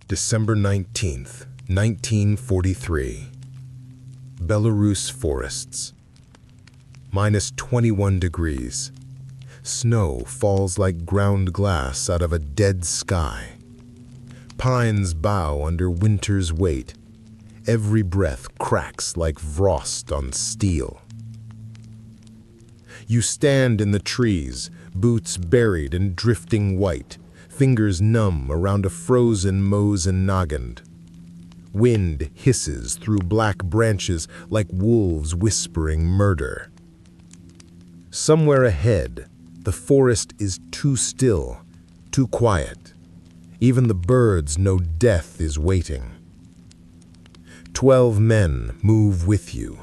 December 19th, 1943. Belarus forests. Minus 21 degrees. Snow falls like ground glass out of a dead sky. Pines bow under winter's weight. Every breath cracks like frost on steel. You stand in the trees, boots buried in drifting white, fingers numb around a frozen Mosin Nagant. Wind hisses through black branches like wolves whispering murder. Somewhere ahead, the forest is too still, too quiet. Even the birds know death is waiting. 12 men move with you.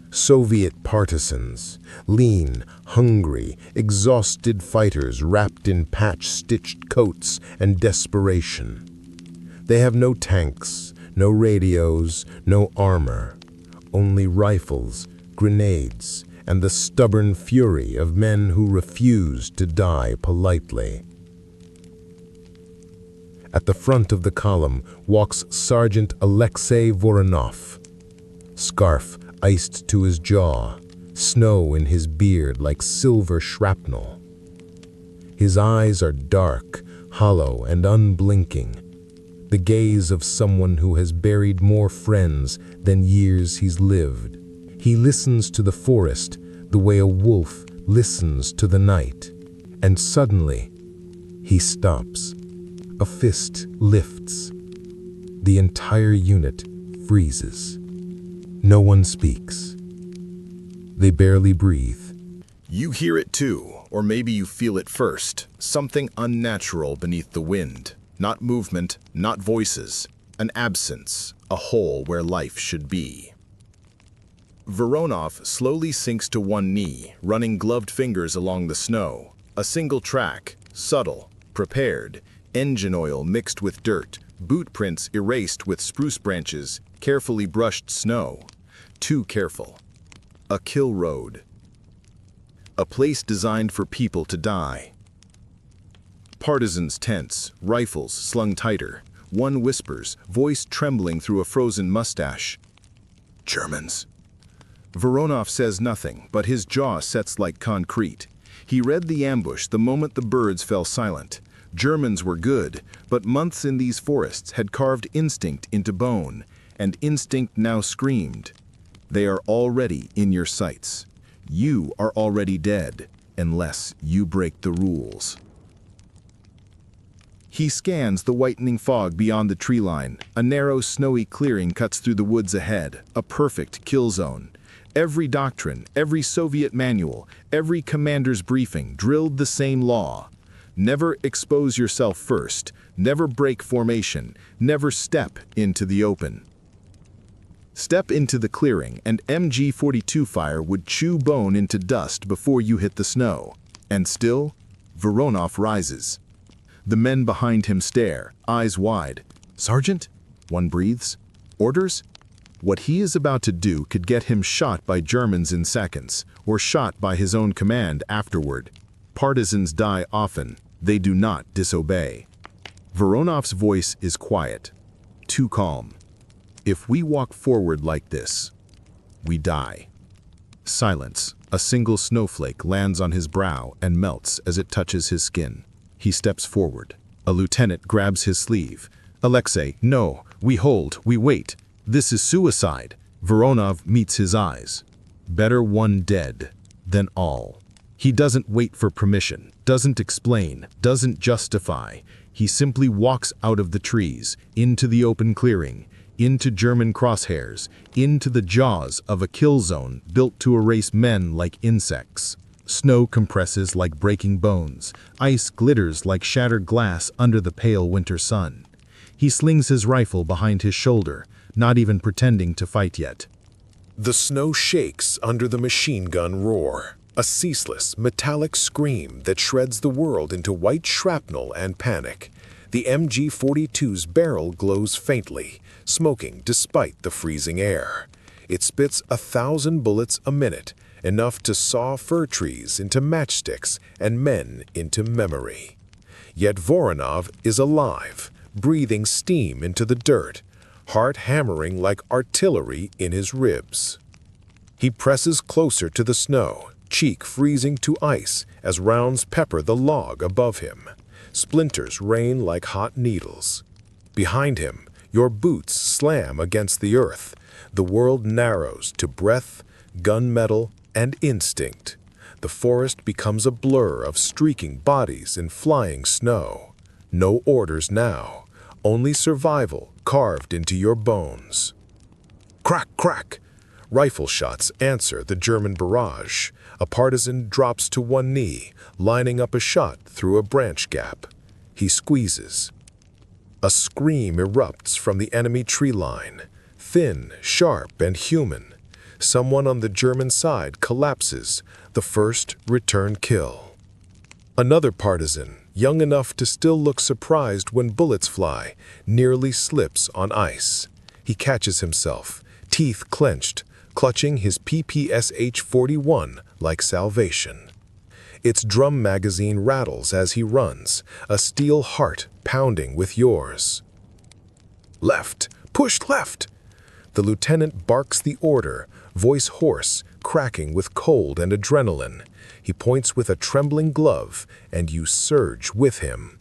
Soviet partisans, lean, hungry, exhausted fighters wrapped in patch-stitched coats and desperation. They have no tanks, no radios, no armor, only rifles, grenades, and the stubborn fury of men who refuse to die politely. At the front of the column walks Sergeant Alexei Voronov, scarf iced to his jaw, snow in his beard like silver shrapnel. His eyes are dark, hollow, and unblinking, the gaze of someone who has buried more friends than years he's lived. He listens to the forest the way a wolf listens to the night, and suddenly he stops. A fist lifts. The entire unit freezes. No one speaks. They barely breathe. You hear it too, or maybe you feel it first. Something unnatural beneath the wind. Not movement, not voices. An absence, a hole where life should be. Voronov slowly sinks to one knee, running gloved fingers along the snow. A single track, subtle, prepared, engine oil mixed with dirt, boot prints erased with spruce branches, carefully brushed snow. Too careful. A kill road. A place designed for people to die. Partisans tense, rifles slung tighter. One whispers, voice trembling through a frozen mustache. Germans. Voronov says nothing, but his jaw sets like concrete. He read the ambush the moment the birds fell silent. Germans were good, but months in these forests had carved instinct into bone, and instinct now screamed. They are already in your sights. You are already dead, unless you break the rules. He scans the whitening fog beyond the tree line. A narrow, snowy clearing cuts through the woods ahead, a perfect kill zone. Every doctrine, every Soviet manual, every commander's briefing drilled the same law. Never expose yourself first, never break formation, never step into the open. Step into the clearing and MG-42 fire would chew bone into dust before you hit the snow. And still, Voronov rises. The men behind him stare, eyes wide. Sergeant? One breathes. Orders? What he is about to do could get him shot by Germans in seconds, or shot by his own command afterward. Partisans die often. They do not disobey. Voronov's voice is quiet, too calm. If we walk forward like this, we die. Silence. A single snowflake lands on his brow and melts as it touches his skin. He steps forward. A lieutenant grabs his sleeve. Alexei, no, we hold, we wait. This is suicide. Voronov meets his eyes. Better one dead than all. He doesn't wait for permission, doesn't explain, doesn't justify. He simply walks out of the trees, into the open clearing, into German crosshairs, into the jaws of a kill zone built to erase men like insects. Snow compresses like breaking bones. Ice glitters like shattered glass under the pale winter sun. He slings his rifle behind his shoulder, not even pretending to fight yet. The snow shakes under the machine gun roar, a ceaseless, metallic scream that shreds the world into white shrapnel and panic. The MG-42's barrel glows faintly, smoking despite the freezing air. It spits 1,000 bullets a minute, enough to saw fir trees into matchsticks and men into memory. Yet Voronov is alive, breathing steam into the dirt, heart hammering like artillery in his ribs. He presses closer to the snow, cheek freezing to ice as rounds pepper the log above him. Splinters rain like hot needles. Behind him, your boots slam against the earth. The world narrows to breath, gunmetal, and instinct. The forest becomes a blur of streaking bodies in flying snow. No orders now, only survival carved into your bones. Crack, crack! Rifle shots answer the German barrage. A partisan drops to one knee, lining up a shot through a branch gap. He squeezes. A scream erupts from the enemy tree line, thin, sharp, and human. Someone on the German side collapses, the first return kill. Another partisan, young enough to still look surprised when bullets fly, nearly slips on ice. He catches himself, teeth clenched, clutching his PPSH-41 like salvation. Its drum magazine rattles as he runs, a steel heart pounding with yours. Left! Push left! The lieutenant barks the order, voice hoarse, cracking with cold and adrenaline. He points with a trembling glove, and you surge with him.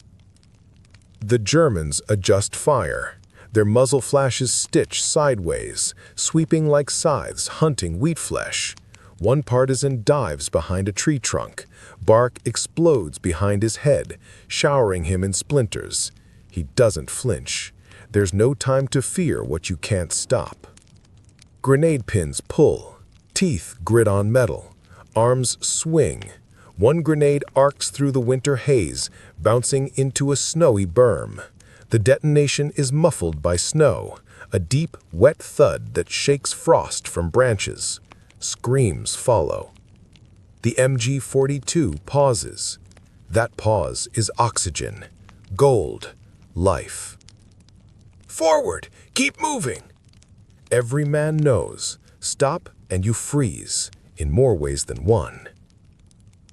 The Germans adjust fire. Their muzzle flashes stitch sideways, sweeping like scythes hunting wheat flesh. One partisan dives behind a tree trunk. Bark explodes behind his head, showering him in splinters. He doesn't flinch. There's no time to fear what you can't stop. Grenade pins pull. Teeth grit on metal. Arms swing. One grenade arcs through the winter haze, bouncing into a snowy berm. The detonation is muffled by snow, a deep, wet thud that shakes frost from branches. Screams follow. The MG-42 pauses. That pause is oxygen, gold, life. Forward! Keep moving! Every man knows. Stop and you freeze, in more ways than one.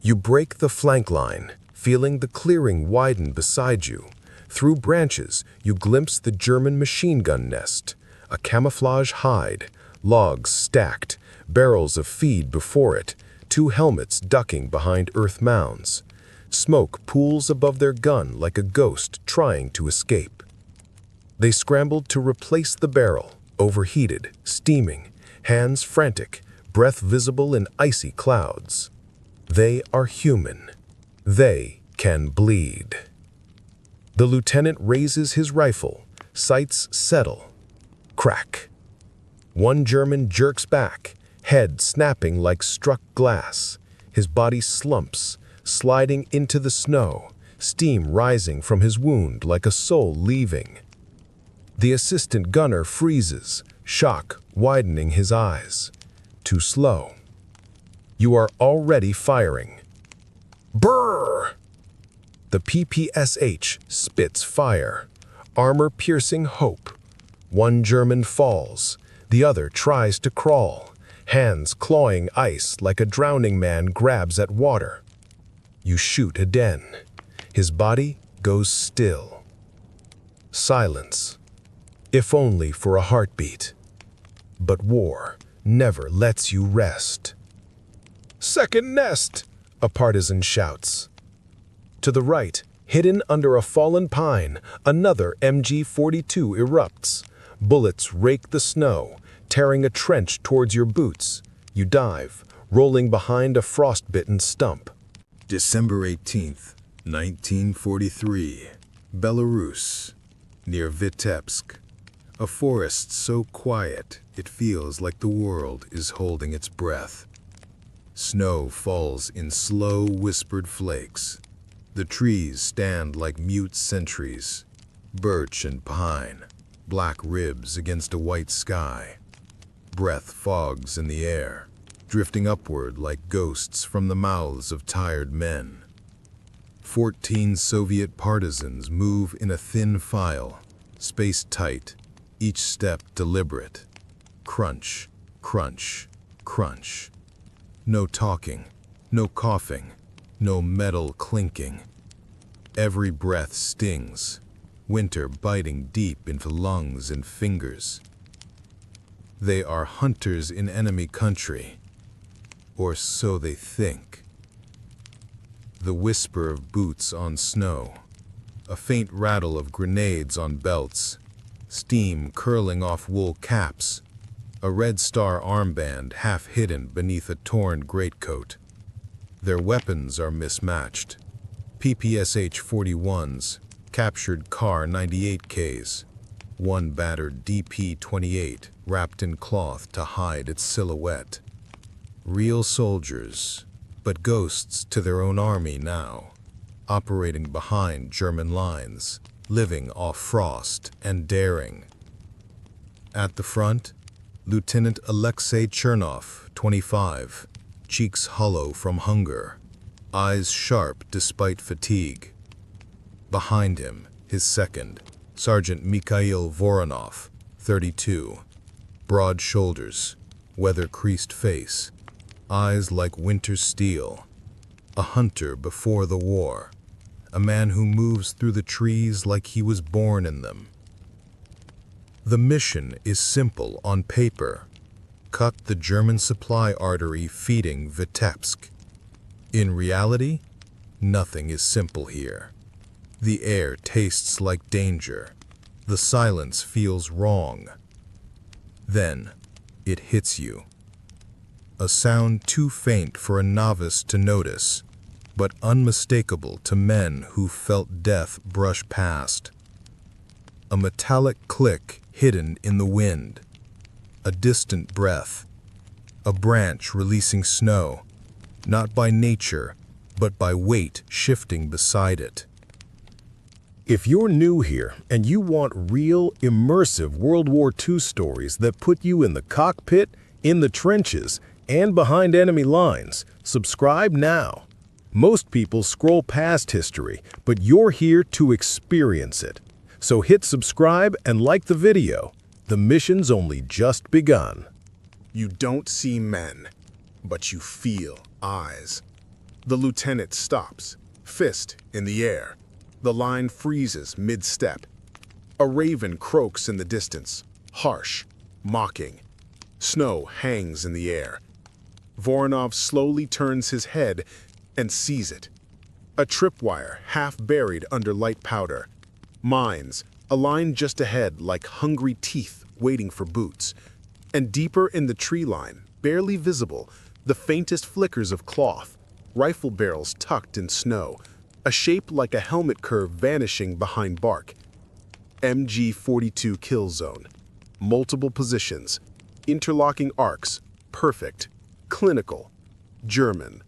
You break the flank line, feeling the clearing widen beside you. Through branches, you glimpse the German machine gun nest, a camouflage hide, logs stacked, barrels of feed before it, two helmets ducking behind earth mounds. Smoke pools above their gun like a ghost trying to escape. They scrambled to replace the barrel, overheated, steaming, hands frantic, breath visible in icy clouds. They are human. They can bleed. The lieutenant raises his rifle, sights settle. Crack. One German jerks back, head snapping like struck glass. His body slumps, sliding into the snow, steam rising from his wound like a soul leaving. The assistant gunner freezes, shock widening his eyes. Too slow. You are already firing. Brrr! The PPSH spits fire, armor-piercing hope. One German falls, the other tries to crawl, hands clawing ice like a drowning man grabs at water. You shoot again. His body goes still. Silence, if only for a heartbeat. But war never lets you rest. Second nest, a partisan shouts. To the right, hidden under a fallen pine, another MG-42 erupts. Bullets rake the snow, tearing a trench towards your boots. You dive, rolling behind a frostbitten stump. December 18th, 1943, Belarus, near Vitebsk. A forest so quiet it feels like the world is holding its breath. Snow falls in slow, whispered flakes. The trees stand like mute sentries, birch and pine, black ribs against a white sky. Breath fogs in the air, drifting upward like ghosts from the mouths of tired men. 14 Soviet partisans move in a thin file, spaced tight, each step deliberate. Crunch, crunch, crunch. No talking, no coughing, no metal clinking. Every breath stings, winter biting deep into lungs and fingers. They are hunters in enemy country, or so they think. The whisper of boots on snow, a faint rattle of grenades on belts, steam curling off wool caps, a red star armband half hidden beneath a torn greatcoat. Their weapons are mismatched. PPSH-41s, captured Kar 98Ks, one battered DP-28 wrapped in cloth to hide its silhouette. Real soldiers, but ghosts to their own army now, operating behind German lines, living off frost and daring. At the front, Lieutenant Alexei Chernov, 25, cheeks hollow from hunger, eyes sharp despite fatigue. Behind him, his second, Sergeant Mikhail Voronov, 32, broad shoulders, weather-creased face, eyes like winter steel, a hunter before the war, a man who moves through the trees like he was born in them. The mission is simple on paper: cut the German supply artery feeding Vitebsk. In reality, nothing is simple here. The air tastes like danger. The silence feels wrong. Then, it hits you. A sound too faint for a novice to notice, but unmistakable to men who felt death brush past. A metallic click hidden in the wind. A distant breath. A branch releasing snow, not by nature, but by weight shifting beside it. If you're new here and you want real, immersive World War II stories that put you in the cockpit, in the trenches, and behind enemy lines, subscribe now. Most people scroll past history, but you're here to experience it. So hit subscribe and like the video. The mission's only just begun. You don't see men, but you feel eyes. The lieutenant stops, fist in the air. The line freezes mid-step. A raven croaks in the distance, harsh, mocking. Snow hangs in the air. Voronov slowly turns his head and sees it. A tripwire half buried under light powder. Mines, a line just ahead like hungry teeth waiting for boots. And deeper in the tree line, barely visible, the faintest flickers of cloth, rifle barrels tucked in snow, a shape like a helmet curve vanishing behind bark. MG-42 kill zone. Multiple positions, interlocking arcs, perfect, clinical, German.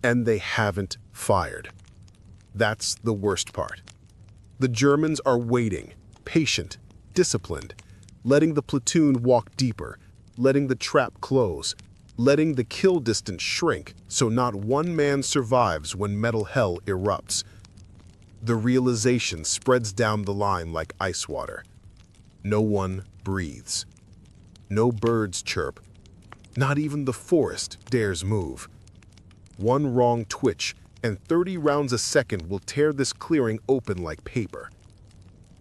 And they haven't fired. That's the worst part. The Germans are waiting, patient, disciplined, letting the platoon walk deeper, letting the trap close, letting the kill distance shrink so not one man survives when metal hell erupts. The realization spreads down the line like ice water. No one breathes. No birds chirp. Not even the forest dares move. One wrong twitch, and 30 rounds a second will tear this clearing open like paper.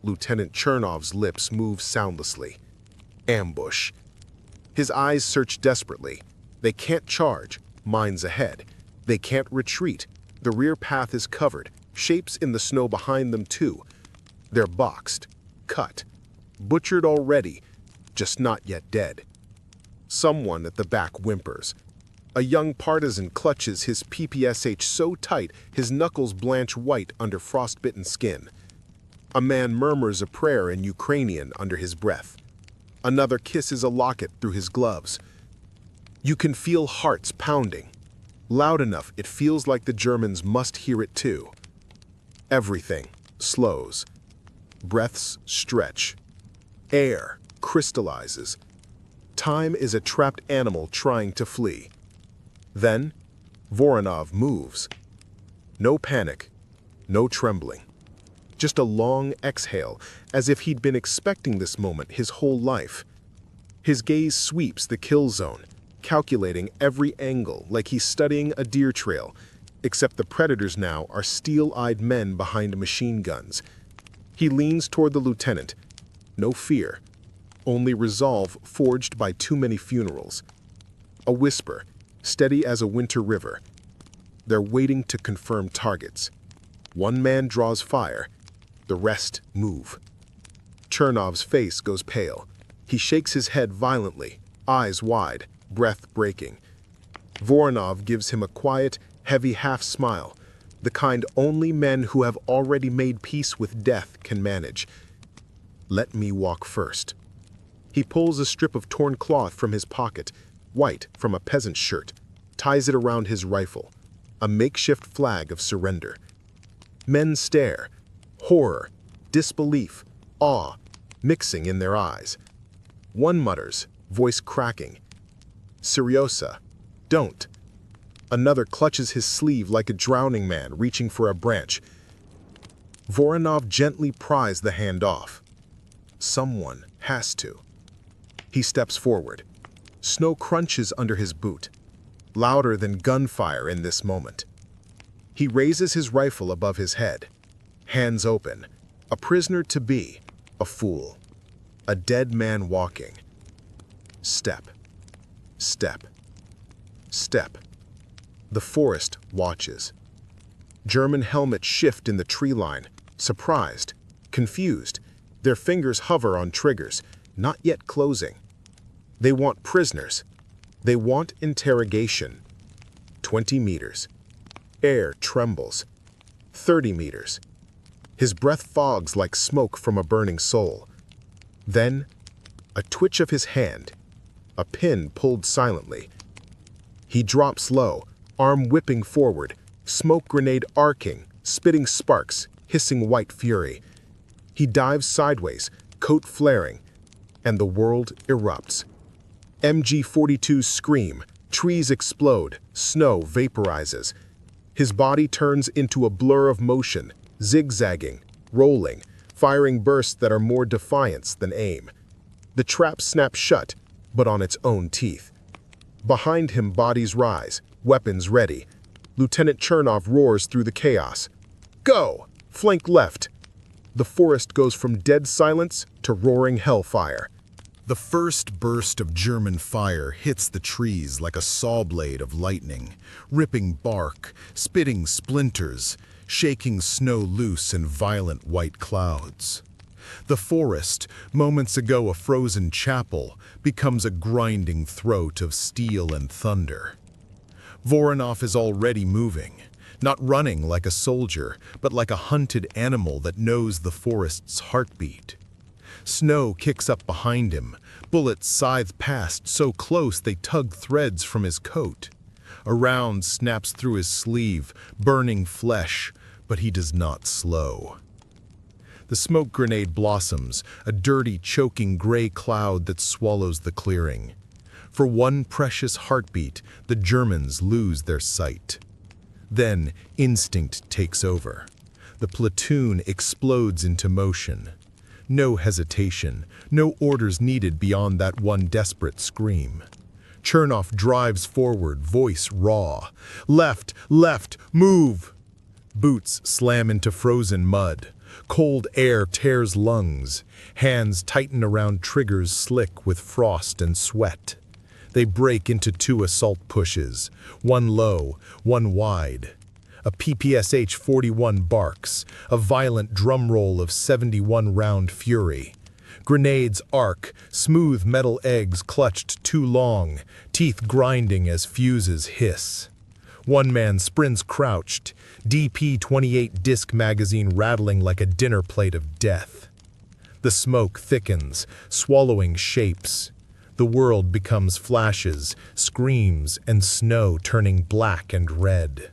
Lieutenant Chernov's lips move soundlessly. Ambush. His eyes search desperately. They can't charge, mines ahead. They can't retreat. The rear path is covered, shapes in the snow behind them too. They're boxed, cut, butchered already, just not yet dead. Someone at the back whimpers. A young partisan clutches his PPSH so tight his knuckles blanch white under frostbitten skin. A man murmurs a prayer in Ukrainian under his breath. Another kisses a locket through his gloves. You can feel hearts pounding. Loud enough it feels like the Germans must hear it too. Everything slows. Breaths stretch. Air crystallizes. Time is a trapped animal trying to flee. Then, Voronov moves. No panic, no trembling. Just a long exhale, as if he'd been expecting this moment his whole life. His gaze sweeps the kill zone, calculating every angle like he's studying a deer trail, except the predators now are steel-eyed men behind machine guns. He leans toward the lieutenant. No fear, only resolve forged by too many funerals. A whisper, steady as a winter river. They're waiting to confirm targets. One man draws fire, the rest move. Chernov's face goes pale. He shakes his head violently, eyes wide, breath breaking. Voronov gives him a quiet, heavy half-smile, the kind only men who have already made peace with death can manage. Let me walk first. He pulls a strip of torn cloth from his pocket, white from a peasant's shirt, ties it around his rifle, a makeshift flag of surrender. Men stare, horror, disbelief, awe, mixing in their eyes. One mutters, voice cracking, "Seryosa, don't." Another clutches his sleeve like a drowning man reaching for a branch. Voronov gently pries the hand off. Someone has to. He steps forward. Snow crunches under his boot, louder than gunfire in this moment. He raises his rifle above his head, hands open, a prisoner to be, a fool, a dead man walking. Step, step, step. The forest watches. German helmets shift in the tree line, surprised, confused. Their fingers hover on triggers, not yet closing. They want prisoners. They want interrogation. 20 meters. Air trembles. 30 meters. His breath fogs like smoke from a burning soul. Then, a twitch of his hand, a pin pulled silently. He drops low, arm whipping forward, smoke grenade arcing, spitting sparks, hissing white fury. He dives sideways, coat flaring, and the world erupts. MG-42s scream, trees explode, snow vaporizes. His body turns into a blur of motion, zigzagging, rolling, firing bursts that are more defiance than aim. The trap snaps shut, but on its own teeth. Behind him, bodies rise, weapons ready. Lieutenant Chernov roars through the chaos. Go! Flank left. The forest goes from dead silence to roaring hellfire. The first burst of German fire hits the trees like a saw blade of lightning, ripping bark, spitting splinters, shaking snow loose in violent white clouds. The forest, moments ago a frozen chapel, becomes a grinding throat of steel and thunder. Voronov is already moving, not running like a soldier, but like a hunted animal that knows the forest's heartbeat. Snow kicks up behind him, bullets scythe past so close they tug threads from his coat. A round snaps through his sleeve, burning flesh, but he does not slow. The smoke grenade blossoms, a dirty, choking gray cloud that swallows the clearing. For one precious heartbeat, the Germans lose their sight. Then, instinct takes over. The platoon explodes into motion. No hesitation, no orders needed beyond that one desperate scream. Chernov drives forward, voice raw. Left, left, move! Boots slam into frozen mud. Cold air tears lungs. Hands tighten around triggers slick with frost and sweat. They break into two assault pushes, one low, one wide. A PPSH-41 barks, a violent drum roll of 71-round fury. Grenades arc, smooth metal eggs clutched too long, teeth grinding as fuses hiss. One man sprints crouched, DP-28 disc magazine rattling like a dinner plate of death. The smoke thickens, swallowing shapes. The world becomes flashes, screams, and snow turning black and red.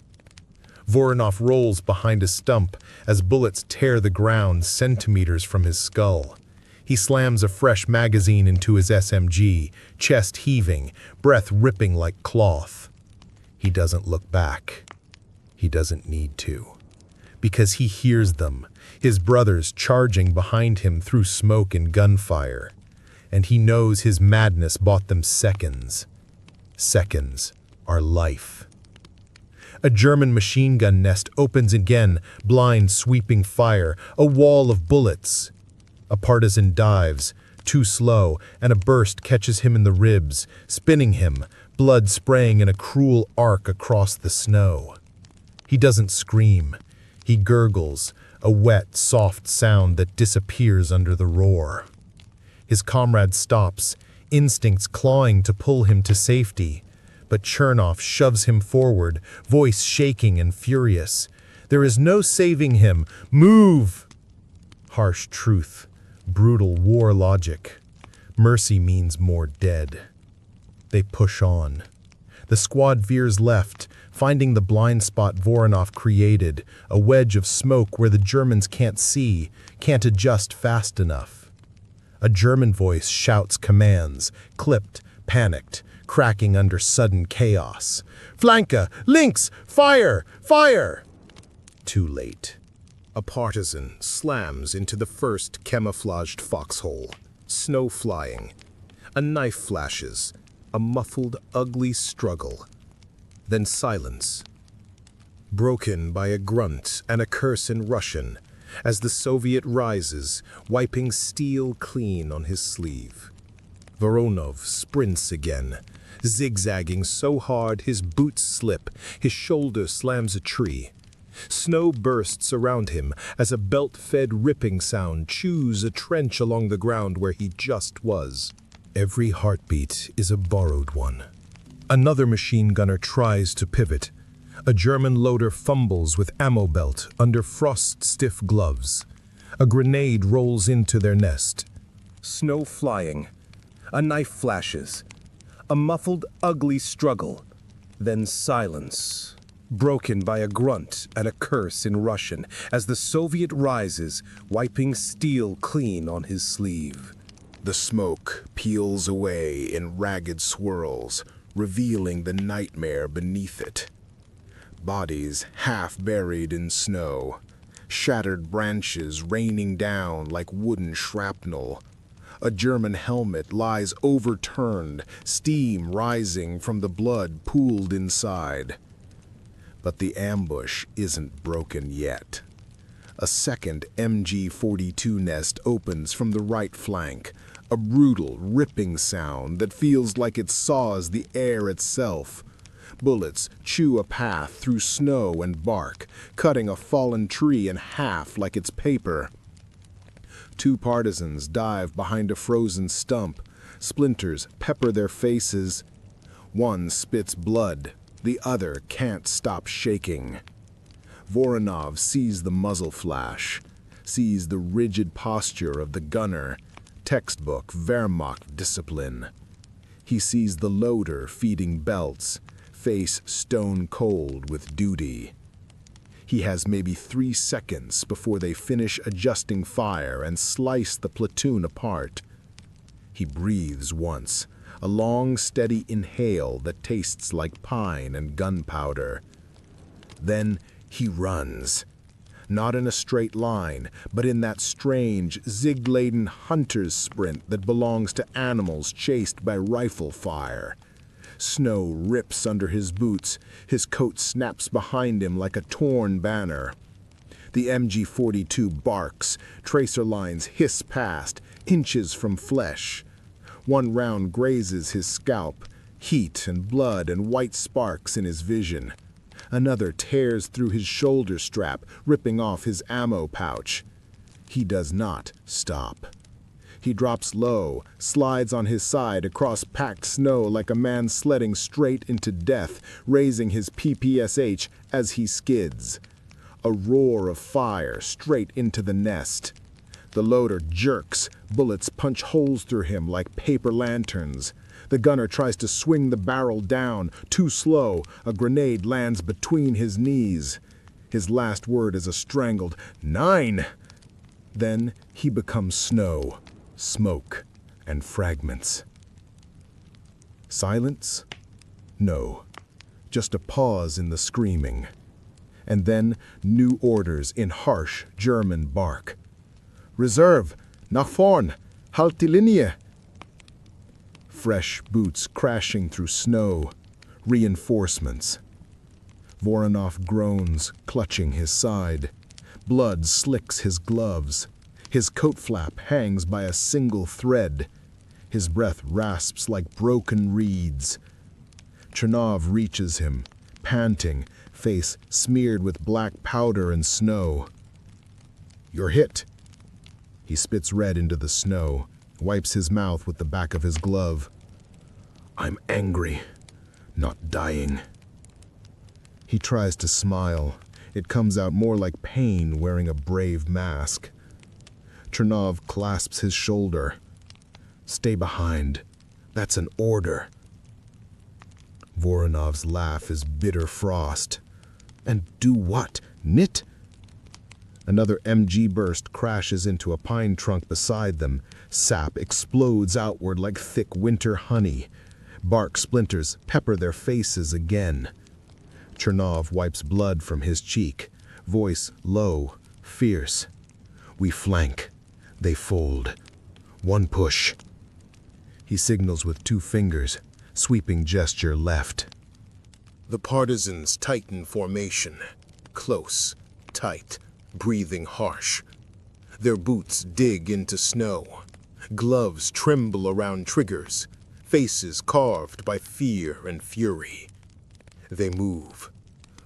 Voronov rolls behind a stump as bullets tear the ground centimeters from his skull. He slams a fresh magazine into his SMG, chest heaving, breath ripping like cloth. He doesn't look back. He doesn't need to. Because he hears them, his brothers charging behind him through smoke and gunfire. And he knows his madness bought them seconds. Seconds are life. A German machine gun nest opens again, blind sweeping fire, a wall of bullets. A partisan dives, too slow, and a burst catches him in the ribs, spinning him, blood spraying in a cruel arc across the snow. He doesn't scream. He gurgles, a wet, soft sound that disappears under the roar. His comrade stops, instincts clawing to pull him to safety. But Chernoff shoves him forward, voice shaking and furious. There is no saving him. Move! Harsh truth, brutal war logic. Mercy means more dead. They push on. The squad veers left, finding the blind spot Voronov created, a wedge of smoke where the Germans can't see, can't adjust fast enough. A German voice shouts commands, clipped, panicked, cracking under sudden chaos. Flanka! Links! Fire! Fire! Too late. A partisan slams into the first camouflaged foxhole. Snow flying. A knife flashes. A muffled, ugly struggle. Then silence. Broken by a grunt and a curse in Russian, as the Soviet rises, wiping steel clean on his sleeve. Voronov sprints again, zigzagging so hard his boots slip, his shoulder slams a tree. Snow bursts around him as a belt-fed ripping sound chews a trench along the ground where he just was. Every heartbeat is a borrowed one. Another machine gunner tries to pivot. A German loader fumbles with ammo belt under frost-stiff gloves. A grenade rolls into their nest. Snow flying. A knife flashes. A muffled, ugly struggle. Then silence, broken by a grunt and a curse in Russian, as the Soviet rises, wiping steel clean on his sleeve. The smoke peels away in ragged swirls, revealing the nightmare beneath it. Bodies half buried in snow, shattered branches raining down like wooden shrapnel. A German helmet lies overturned, steam rising from the blood pooled inside. But the ambush isn't broken yet. A second MG-42 nest opens from the right flank, a brutal, ripping sound that feels like it saws the air itself. Bullets chew a path through snow and bark, cutting a fallen tree in half like it's paper. Two partisans dive behind a frozen stump. Splinters pepper their faces. One spits blood. The other can't stop shaking. Voronov sees the muzzle flash, sees the rigid posture of the gunner, textbook Wehrmacht discipline. He sees the loader feeding belts, face stone cold with duty. He has maybe 3 seconds before they finish adjusting fire and slice the platoon apart. He breathes once, a long, steady inhale that tastes like pine and gunpowder. Then he runs. Not in a straight line, but in that strange, zig-laden hunter's sprint that belongs to animals chased by rifle fire. Snow rips under his boots. His coat snaps behind him like a torn banner. The MG-42 barks. Tracer lines hiss past, inches from flesh. One round grazes his scalp, heat and blood and white sparks in his vision. Another tears through his shoulder strap, ripping off his ammo pouch. He does not stop. He drops low, slides on his side across packed snow like a man sledding straight into death, raising his PPSH as he skids. A roar of fire straight into the nest. The loader jerks, bullets punch holes through him like paper lanterns. The gunner tries to swing the barrel down, too slow. A grenade lands between his knees. His last word is a strangled 9. Then he becomes snow, smoke, and fragments. Silence? No. Just a pause in the screaming. And then new orders in harsh German bark. Reserve! Nach vorn! Halt die Linie! Fresh boots crashing through snow. Reinforcements. Voronov groans, clutching his side. Blood slicks his gloves. His coat flap hangs by a single thread. His breath rasps like broken reeds. Chernov reaches him, panting, face smeared with black powder and snow. "You're hit." He spits red into the snow, wipes his mouth with the back of his glove. "I'm angry, not dying." He tries to smile. It comes out more like pain wearing a brave mask. Chernov clasps his shoulder. "Stay behind. That's an order." Voronov's laugh is bitter frost. "And do what? Knit?" Another MG burst crashes into a pine trunk beside them. Sap explodes outward like thick winter honey. Bark splinters pepper their faces again. Chernov wipes blood from his cheek, voice low, fierce. "We flank. They fold. One push." He signals with 2 fingers, sweeping gesture left. The partisans tighten formation. Close, tight, breathing harsh. Their boots dig into snow. Gloves tremble around triggers, faces carved by fear and fury. They move,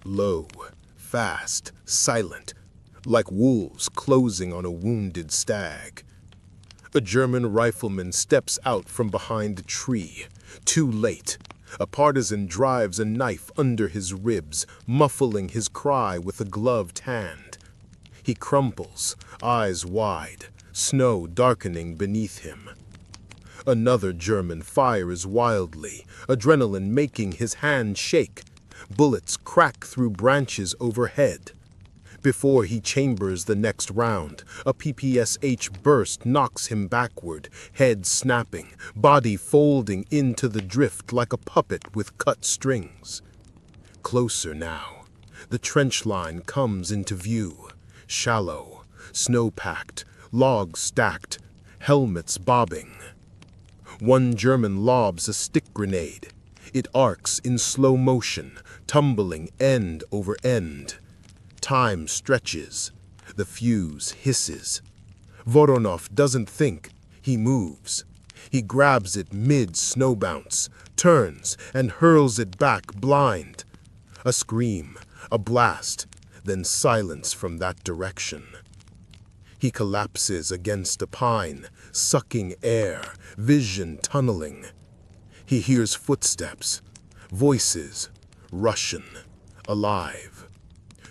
low, fast, silent, like wolves closing on a wounded stag. A German rifleman steps out from behind a tree, too late. A partisan drives a knife under his ribs, muffling his cry with a gloved hand. He crumples, eyes wide, snow darkening beneath him. Another German fires wildly, adrenaline making his hand shake. Bullets crack through branches overhead. Before he chambers the next round, a PPSH burst knocks him backward, head snapping, body folding into the drift like a puppet with cut strings. Closer now, the trench line comes into view, shallow, snow-packed, logs stacked, helmets bobbing. One German lobs a stick grenade. It arcs in slow motion, tumbling end over end. Time stretches. The fuse hisses. Voronov doesn't think. He moves. He grabs it mid-snow bounce, turns, and hurls it back blind. A scream, a blast, then silence from that direction. He collapses against a pine, sucking air, vision tunneling. He hears footsteps, voices, Russian, alive.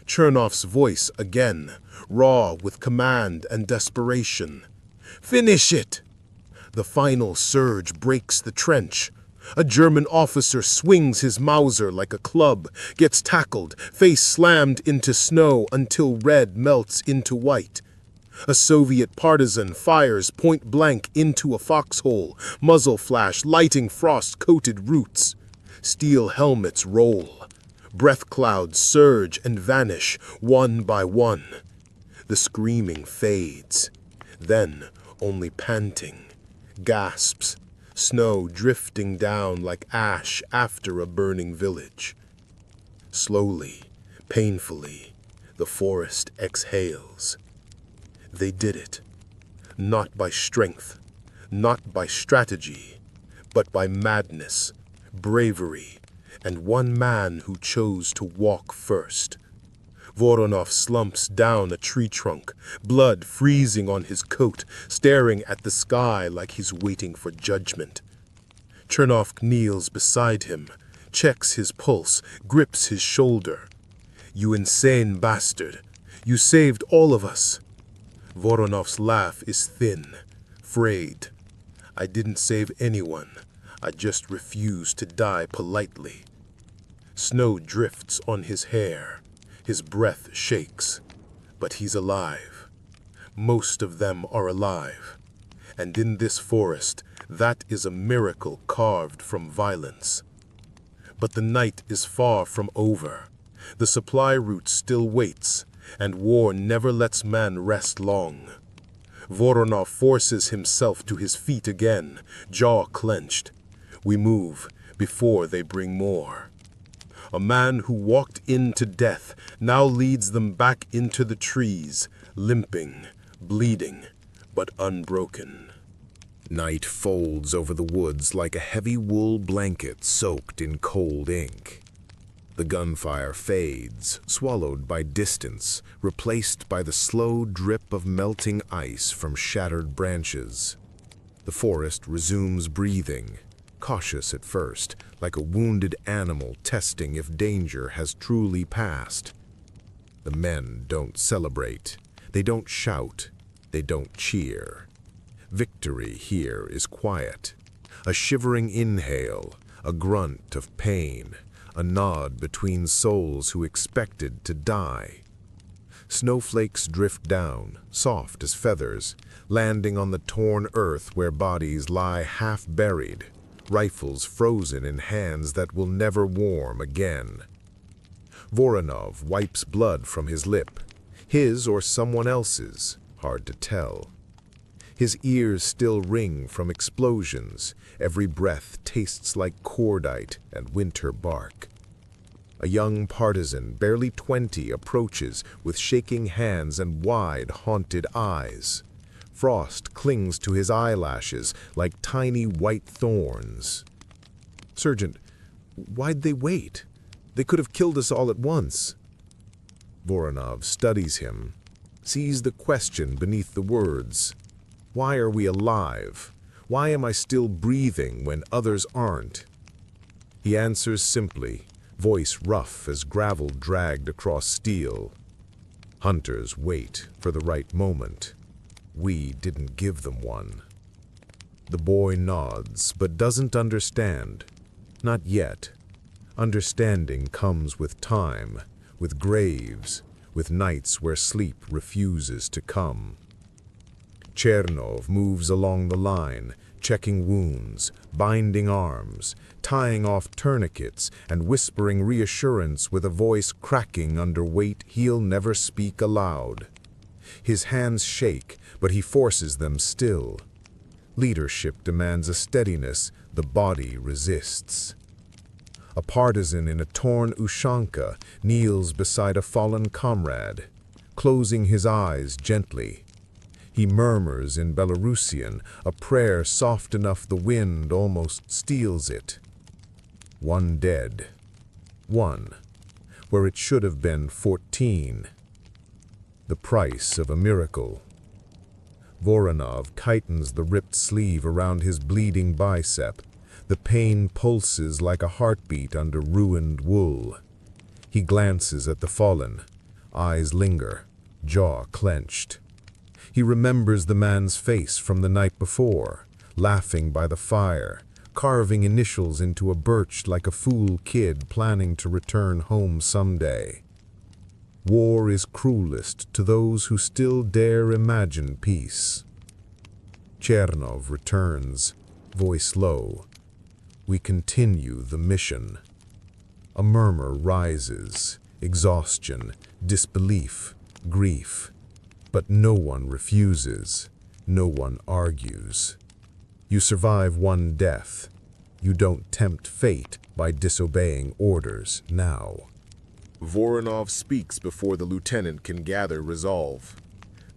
Chernov's voice again, raw with command and desperation. "Finish it!" The final surge breaks the trench. A German officer swings his Mauser like a club, gets tackled, face slammed into snow until red melts into white. A Soviet partisan fires point blank into a foxhole, muzzle flash lighting frost-coated roots. Steel helmets roll. Breath clouds surge and vanish one by one. The screaming fades. Then only panting, gasps, snow drifting down like ash after a burning village. Slowly, painfully, the forest exhales. They did it. Not by strength, not by strategy, but by madness, bravery, and one man who chose to walk first. Voronov slumps down a tree trunk, blood freezing on his coat, staring at the sky like he's waiting for judgment. Chernov kneels beside him, checks his pulse, grips his shoulder. "You insane bastard. You saved all of us." Voronov's laugh is thin, frayed. "I didn't save anyone. I just refused to die politely." Snow drifts on his hair. His breath shakes. But he's alive. Most of them are alive. And in this forest, that is a miracle carved from violence. But the night is far from over. The supply route still waits, and war never lets man rest long. Voronov forces himself to his feet again, jaw clenched. We move before they bring more. A man who walked into death now leads them back into the trees, limping, bleeding, but unbroken. Night folds over the woods like a heavy wool blanket soaked in cold ink. The gunfire fades, swallowed by distance, replaced by the slow drip of melting ice from shattered branches. The forest resumes breathing, cautious at first, like a wounded animal testing if danger has truly passed. The men don't celebrate. They don't shout. They don't cheer. Victory here is quiet. A shivering inhale, a grunt of pain, a nod between souls who expected to die. Snowflakes drift down, soft as feathers, landing on the torn earth where bodies lie half-buried, rifles frozen in hands that will never warm again. Voronov wipes blood from his lip, his or someone else's, hard to tell. His ears still ring from explosions, every breath tastes like cordite and winter bark. A young partisan, barely 20, approaches with shaking hands and wide, haunted eyes. Frost clings to his eyelashes like tiny white thorns. "Sergeant, why'd they wait? They could have killed us all at once." Voronov studies him, sees the question beneath the words. Why are we alive? Why am I still breathing when others aren't? He answers simply, voice rough as gravel dragged across steel. Hunters wait for the right moment. We didn't give them one. The boy nods, but doesn't understand. Not yet. Understanding comes with time, with graves, with nights where sleep refuses to come. Chernov moves along the line, checking wounds, binding arms, tying off tourniquets, and whispering reassurance with a voice cracking under weight he'll never speak aloud. His hands shake, but he forces them still. Leadership demands a steadiness the body resists. A partisan in a torn ushanka kneels beside a fallen comrade, closing his eyes gently. He murmurs in Belarusian, a prayer soft enough the wind almost steals it. One dead. One, where it should have been 14. The price of a miracle. Voronov tightens the ripped sleeve around his bleeding bicep. The pain pulses like a heartbeat under ruined wool. He glances at the fallen. Eyes linger, jaw clenched. He remembers the man's face from the night before, laughing by the fire, carving initials into a birch like a fool kid planning to return home someday. War is cruelest to those who still dare imagine peace. Chernov returns, voice low. We continue the mission. A murmur rises, exhaustion, disbelief, grief. But no one refuses, no one argues. You survive one death. You don't tempt fate by disobeying orders now. Voronov speaks before the lieutenant can gather resolve.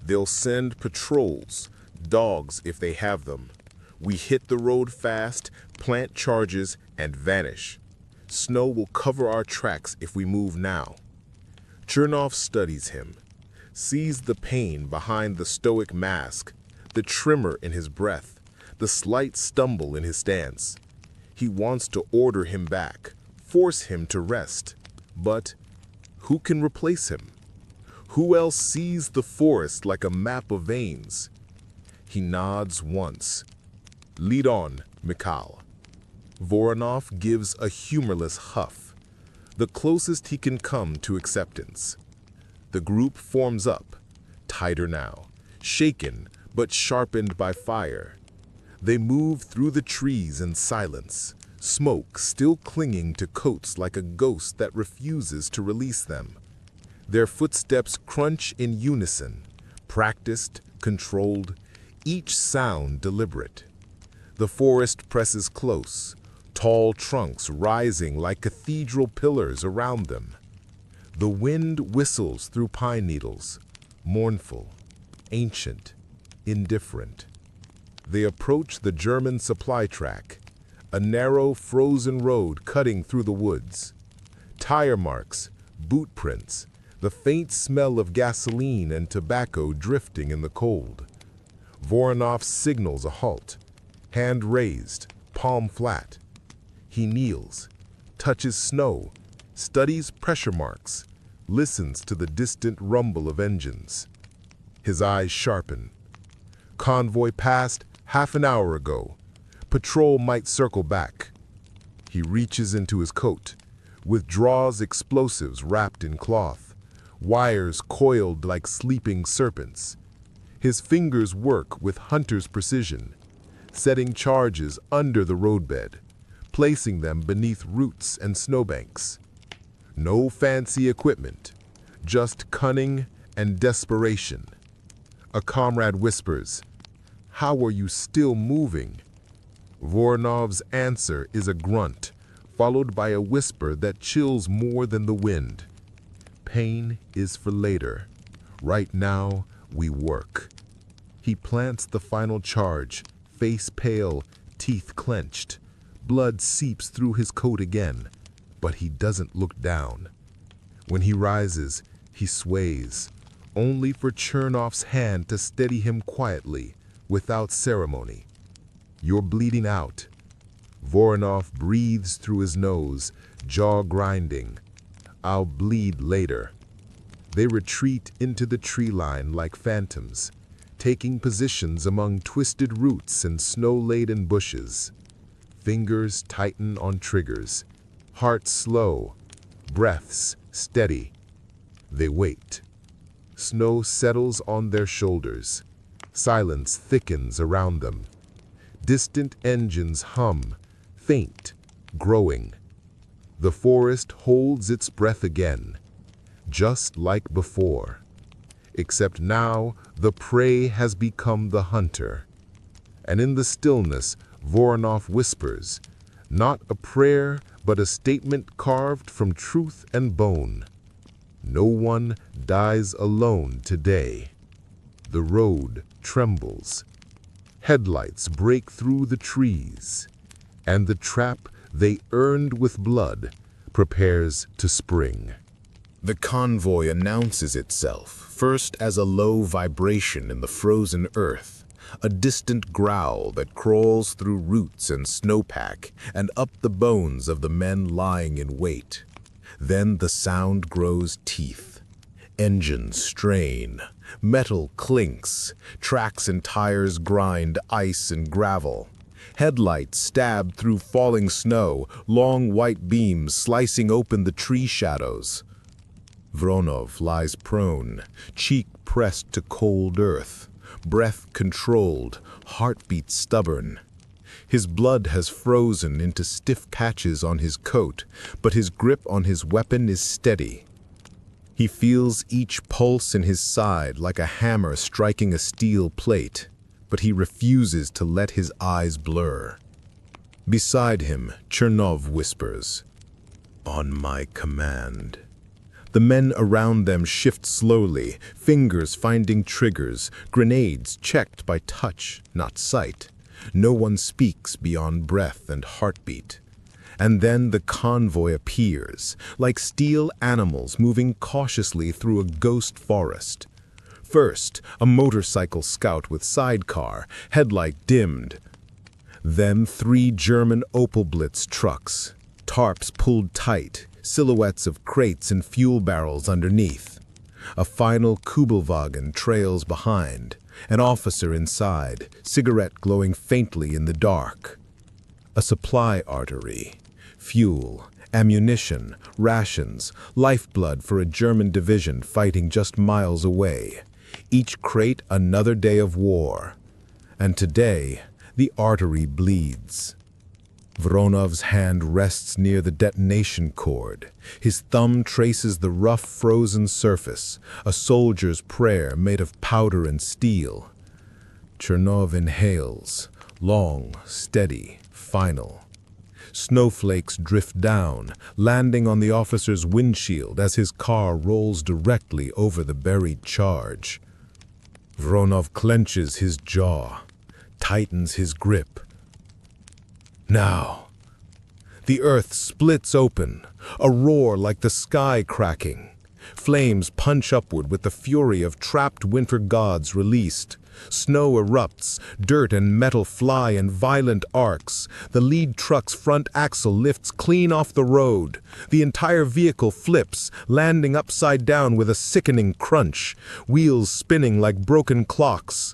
They'll send patrols, dogs if they have them. We hit the road fast, plant charges, and vanish. Snow will cover our tracks if we move now. Chernov studies him, sees the pain behind the stoic mask, the tremor in his breath, the slight stumble in his stance. He wants to order him back, force him to rest. But who can replace him? Who else sees the forest like a map of veins? He nods once. Lead on, Mikhail. Voronov gives a humorless huff, the closest he can come to acceptance. The group forms up, tighter now, shaken but sharpened by fire. They move through the trees in silence, smoke still clinging to coats like a ghost that refuses to release them. Their footsteps crunch in unison, practiced, controlled, each sound deliberate. The forest presses close, tall trunks rising like cathedral pillars around them. The wind whistles through pine needles, mournful, ancient, indifferent. They approach the German supply track, a narrow, frozen road cutting through the woods. Tire marks, boot prints, the faint smell of gasoline and tobacco drifting in the cold. Voronov signals a halt, hand raised, palm flat. He kneels, touches snow, studies pressure marks, listens to the distant rumble of engines. His eyes sharpen. Convoy passed half an hour ago. Patrol might circle back. He reaches into his coat, withdraws explosives wrapped in cloth, wires coiled like sleeping serpents. His fingers work with hunter's precision, setting charges under the roadbed, placing them beneath roots and snowbanks. No fancy equipment, just cunning and desperation. A comrade whispers, "How are you still moving?" Voronov's answer is a grunt, followed by a whisper that chills more than the wind. Pain is for later. Right now, we work. He plants the final charge, face pale, teeth clenched. Blood seeps through his coat again, but he doesn't look down. When he rises, he sways, only for Chernov's hand to steady him quietly, without ceremony. "You're bleeding out." Voronov breathes through his nose, jaw grinding. "I'll bleed later." They retreat into the tree line like phantoms, taking positions among twisted roots and snow-laden bushes. Fingers tighten on triggers, hearts slow, breaths steady. They wait. Snow settles on their shoulders. Silence thickens around them. Distant engines hum, faint, growing. The forest holds its breath again, just like before. Except now, the prey has become the hunter. And in the stillness, Voronov whispers, not a prayer, but a statement carved from truth and bone. No one dies alone today. The road trembles. Headlights break through the trees, and the trap they earned with blood prepares to spring. The convoy announces itself, first as a low vibration in the frozen earth, a distant growl that crawls through roots and snowpack and up the bones of the men lying in wait. Then the sound grows teeth. Engines strain, metal clinks, tracks and tires grind ice and gravel. Headlights stab through falling snow, long white beams slicing open the tree shadows. Voronov lies prone, cheek pressed to cold earth, breath controlled, heartbeat stubborn. His blood has frozen into stiff patches on his coat, but his grip on his weapon is steady. He feels each pulse in his side like a hammer striking a steel plate, but he refuses to let his eyes blur. Beside him, Chernov whispers, "On my command." The men around them shift slowly, fingers finding triggers, grenades checked by touch, not sight. No one speaks beyond breath and heartbeat. And then the convoy appears, like steel animals moving cautiously through a ghost forest. First, a motorcycle scout with sidecar, headlight dimmed. Then 3 German Opel Blitz trucks, tarps pulled tight, silhouettes of crates and fuel barrels underneath. A final Kubelwagen trails behind, an officer inside, cigarette glowing faintly in the dark. A supply artery, fuel, ammunition, rations, lifeblood for a German division fighting just miles away. Each crate another day of war. And today, the artery bleeds. Voronov's hand rests near the detonation cord. His thumb traces the rough, frozen surface, a soldier's prayer made of powder and steel. Chernov inhales, long, steady, final. Snowflakes drift down, landing on the officer's windshield as his car rolls directly over the buried charge. Voronov clenches his jaw, tightens his grip. Now. The earth splits open, a roar like the sky cracking. Flames punch upward with the fury of trapped winter gods released. Snow erupts, dirt and metal fly in violent arcs. The lead truck's front axle lifts clean off the road. The entire vehicle flips, landing upside down with a sickening crunch, wheels spinning like broken clocks.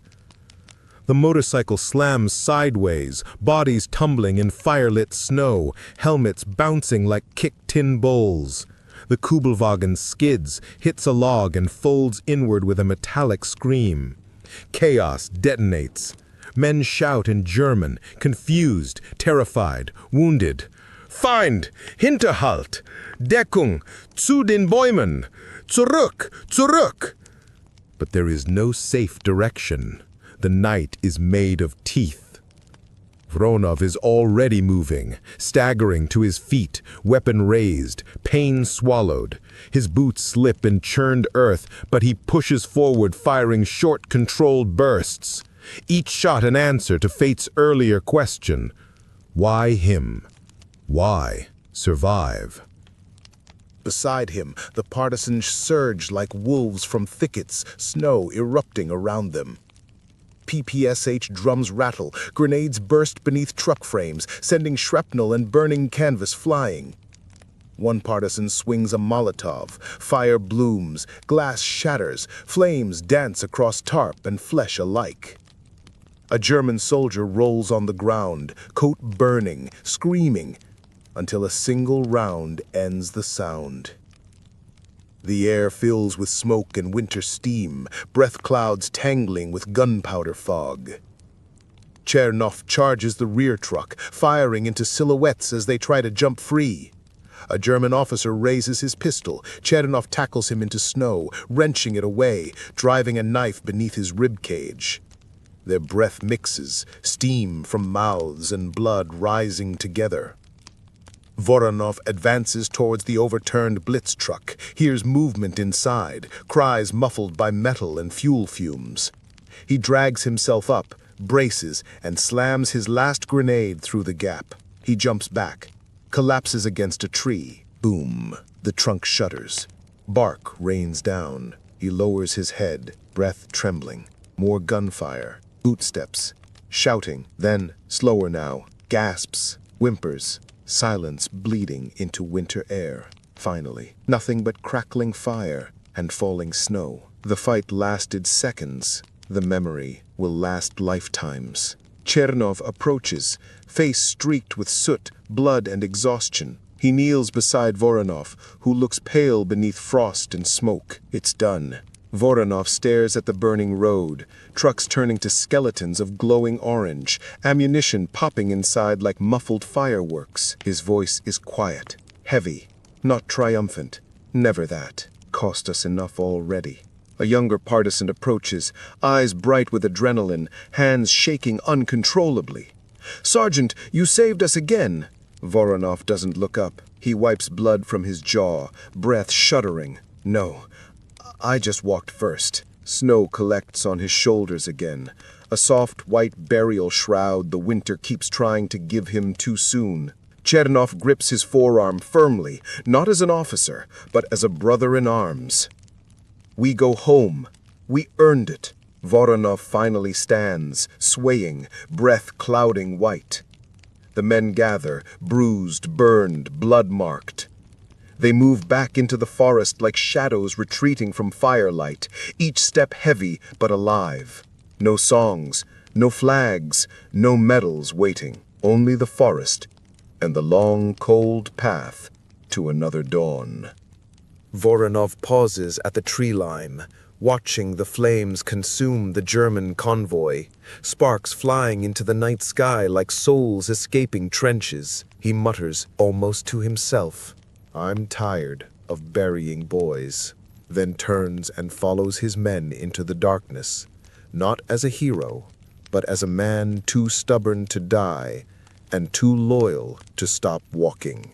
The motorcycle slams sideways, bodies tumbling in firelit snow, helmets bouncing like kicked tin bowls. The Kubelwagen skids, hits a log, and folds inward with a metallic scream. Chaos detonates. Men shout in German, confused, terrified, wounded. Feind! Hinterhalt! Deckung! Zu den Bäumen! Zurück! Zurück! But there is no safe direction. The night is made of teeth. Voronov is already moving, staggering to his feet, weapon raised, pain swallowed. His boots slip in churned earth, but he pushes forward, firing short, controlled bursts. Each shot an answer to fate's earlier question. Why him? Why survive? Beside him, the partisans surged like wolves from thickets, snow erupting around them. PPSH drums rattle, grenades burst beneath truck frames, sending shrapnel and burning canvas flying. One partisan swings a Molotov, fire blooms, glass shatters, flames dance across tarp and flesh alike. A German soldier rolls on the ground, coat burning, screaming, until a single round ends the sound. The air fills with smoke and winter steam, breath clouds tangling with gunpowder fog. Chernov charges the rear truck, firing into silhouettes as they try to jump free. A German officer raises his pistol. Chernov tackles him into snow, wrenching it away, driving a knife beneath his rib cage. Their breath mixes, steam from mouths and blood rising together. Voronov advances towards the overturned blitz truck, hears movement inside, cries muffled by metal and fuel fumes. He drags himself up, braces, and slams his last grenade through the gap. He jumps back, collapses against a tree. Boom. The trunk shudders. Bark rains down. He lowers his head, breath trembling. More gunfire. Bootsteps. Shouting, then, slower now, gasps, whimpers. Silence bleeding into winter air. Finally, nothing but crackling fire and falling snow. The fight lasted seconds. The memory will last lifetimes. Chernov approaches, face streaked with soot, blood, and exhaustion. He kneels beside Voronov, who looks pale beneath frost and smoke. It's done. Voronov stares at the burning road, trucks turning to skeletons of glowing orange, ammunition popping inside like muffled fireworks. His voice is quiet, heavy, not triumphant. Never that. Cost us enough already. A younger partisan approaches, eyes bright with adrenaline, hands shaking uncontrollably. "Sergeant, you saved us again." Voronov doesn't look up. He wipes blood from his jaw, breath shuddering. "No. I just walked first." Snow collects on his shoulders again. A soft white burial shroud the winter keeps trying to give him too soon. Chernov grips his forearm firmly, not as an officer, but as a brother in arms. "We go home. We earned it." Voronov finally stands, swaying, breath clouding white. The men gather, bruised, burned, blood-marked. They move back into the forest like shadows retreating from firelight, each step heavy but alive. No songs, no flags, no medals waiting, only the forest and the long, cold path to another dawn. Voronov pauses at the tree line, watching the flames consume the German convoy, sparks flying into the night sky like souls escaping trenches. He mutters almost to himself, "I'm tired of burying boys," then turns and follows his men into the darkness, not as a hero, but as a man too stubborn to die and too loyal to stop walking.